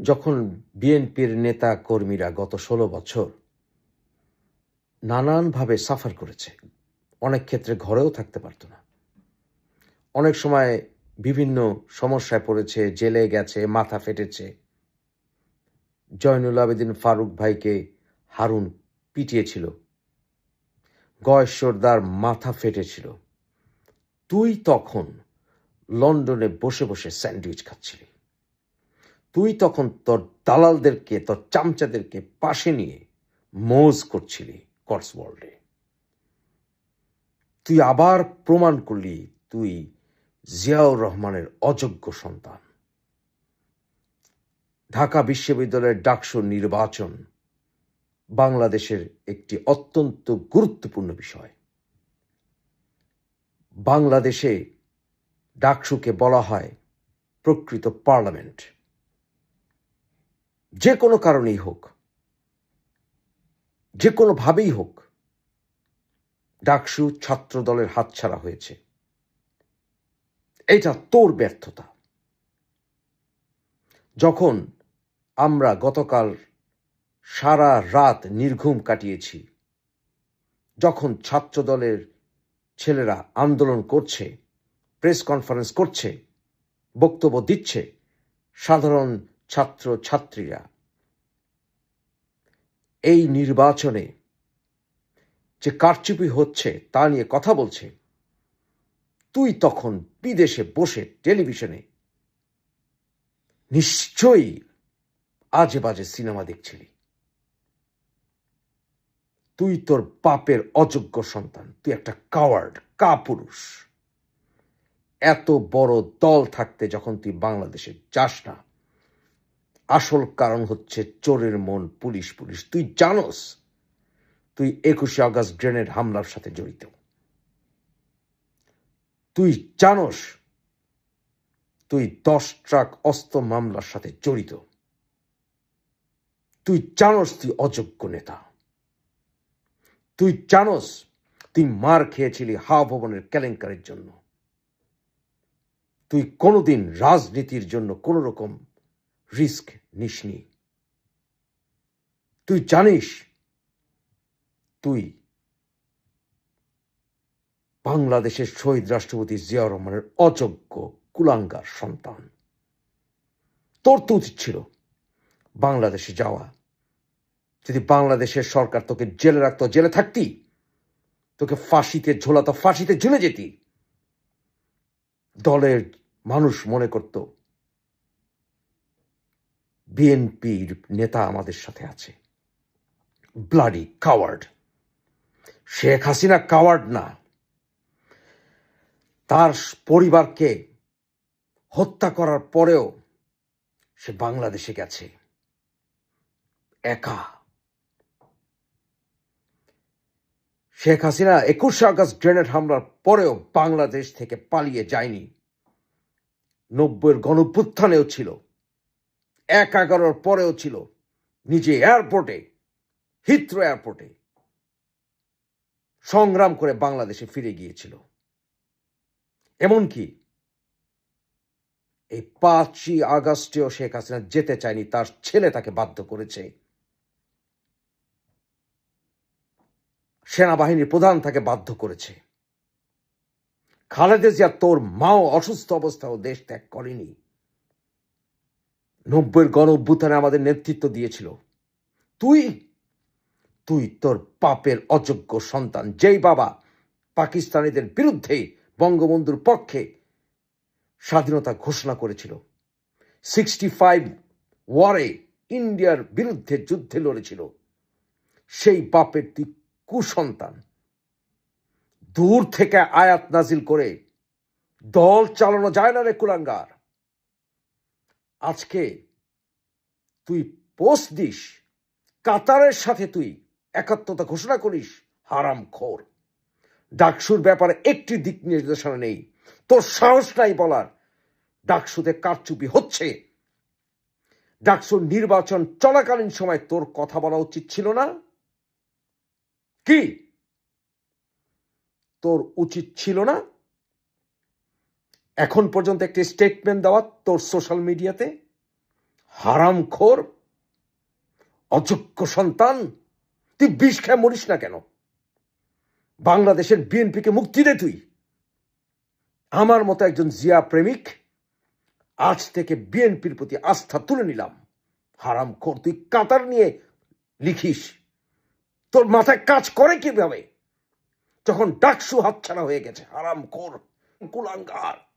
যখন বিএনপির নেতা কর্মীরা গত ১৬ বছর নানানভাবে সাফার করেছে, অনেক ক্ষেত্রে ঘরেও থাকতে পারত না, অনেক সময় বিভিন্ন সমস্যায় পড়েছে, জেলে গেছে, মাথা ফেটেছে। জয়নুল আবেদিন ফারুক ভাইকে হারুন পিটিয়েছিল, গয়েশ্বরদার মাথা ফেটেছিল। তুই তখন লন্ডনে বসে বসে স্যান্ডউইচ খাচ্ছিলি। তুই তখন তোর দালালদেরকে, তোর চামচাদেরকে পাশে নিয়ে মৌজ করছিলি কটসওয়াল্ডে। তুই আবার প্রমাণ করলি তুই জিয়াউর রহমানের অযোগ্য সন্তান। ঢাকা বিশ্ববিদ্যালয়ের ডাকসু নির্বাচন বাংলাদেশের একটি অত্যন্ত গুরুত্বপূর্ণ বিষয়। বাংলাদেশে ডাকসুকে বলা হয় প্রকৃত পার্লামেন্ট। যে কোনো কারণেই হোক, যে কোনোভাবেই হোক, ডাকসু ছাত্র দলের হাতছাড়া হয়েছে। এটা তোর ব্যর্থতা। যখন আমরা গতকাল সারা রাত নির্ঘুম কাটিয়েছি, যখন ছাত্র দলের ছেলেরা আন্দোলন করছে, প্রেস কনফারেন্স করছে, বক্তব্য দিচ্ছে, সাধারণ ছাত্র ছাত্রীরা এই নির্বাচনে যে কারচুপি হচ্ছে তা নিয়ে কথা বলছে, তুই তখন বিদেশে বসে টেলিভিশনে নিশ্চয়ই আজে বাজে সিনেমা দেখছিলি। তুই তোর বাপের অযোগ্য সন্তান, তুই একটা কাওয়ার্ড, কাপুরুষ। এত বড় দল থাকতে যখন তুই বাংলাদেশে যাস না, আসল কারণ হচ্ছে চোরের মন পুলিশ পুলিশ। তুই জানোস তুই 21শে আগস্ট গ্রেনেড হামলার সাথে জড়িত। তুই জানোস তুই 10 ট্রাক অস্ত্র মামলার সাথে জড়িত। তুই জানোস তুই অযোগ্য নেতা। তুই জানোস তুই মার খেয়েছিলি হাওয়া ভবনের কেলেঙ্কারির জন্য। তুই কোনোদিন রাজনীতির জন্য কোনো রকম রিস্ক নিসনি। তুই জানিস তুই বাংলাদেশের শহীদ রাষ্ট্রপতি জিয়াউর রহমানের অযোগ্য কুলাঙ্গার সন্তান। তোর তো উচিত ছিল বাংলাদেশে যাওয়া। যদি বাংলাদেশের সরকার তোকে জেলে রাখতো, জেলে থাকতি। তোকে ফাঁসিতে ঝোলাতো, ফাঁসিতে ঝুলে যেতি। দলের মানুষ মনে করত বিএনপির নেতা আমাদের সাথে আছে। Bloody coward. Sheikh Hasina coward না। তার পরিবারকে হত্যা করার পরেও সে বাংলাদেশে গেছে একা। শেখ হাসিনা 21শে আগস্ট গ্রেনেড হামলার পরেও বাংলাদেশ থেকে পালিয়ে যায়নি। 90-এর গণঅভ্যুত্থানেও ছিল, 11-11 পরেও ছিল। নিজে এয়ারপোর্টে, হিথ্রো এয়ারপোর্টে সংগ্রাম করে বাংলাদেশে ফিরে গিয়েছিল। এমনকি এই 5ই আগস্টেও শেখ হাসিনা যেতে চায়নি, তার ছেলে তাকে বাধ্য করেছে। সেনাবাহিনীর প্রধান তাকে বাধ্য করেছে। খালেদা জিয়া, তোর মাও অসুস্থ অবস্থাও দেশ ত্যাগ করেনি। 90-এর গণঅভ্যুত্থানে আমাদের নেতৃত্ব দিয়েছিল। তুই তোর বাপের অযোগ্য সন্তান, যেই বাবা পাকিস্তানিদের বিরুদ্ধে বঙ্গবন্ধুর পক্ষে স্বাধীনতা ঘোষণা করেছিল, 65 ওয়ারে ইন্ডিয়ার বিরুদ্ধে যুদ্ধে লড়েছিল, সেই বাপের তুই কুসন্তান। দূর থেকে আয়াত নাজিল করে দল চালানো যায় না রে কুলাঙ্গার। আজকে তুই পোস্ট দিস, কাতারের সাথে তুই একাত্মতা ঘোষণা করিস, হারামখোর। ডাকসুর ব্যাপারে একটি দিক নির্দেশনা নেই, তোর সাহস নাই বলার ডাকসুতে কারচুপি হচ্ছে। ডাকসুর নির্বাচন চলাকালীন সময় তোর কথা বলা উচিত ছিল না? কি তোর উচিত ছিল না এখন পর্যন্ত একটি স্টেটমেন্ট দেওয়া তোর সোশ্যাল মিডিয়াতে? হারামখোর, অযোগ্য সন্তান, তুই বিষ খেয়ে মরিস না কেন? বাংলাদেশের বিএনপিকে মুক্তি দে তুই। আমার মতো একজন জিয়া প্রেমিক আজ থেকে বিএনপির প্রতি আস্থা তুলে নিলাম। হারামখোর, তুই কাতার নিয়ে লিখিস, তোর মাথায় কাজ করে কিভাবে যখন ডাকসু হাতছাড়া হয়ে গেছে? হারামখোর, কুলাঙ্গার।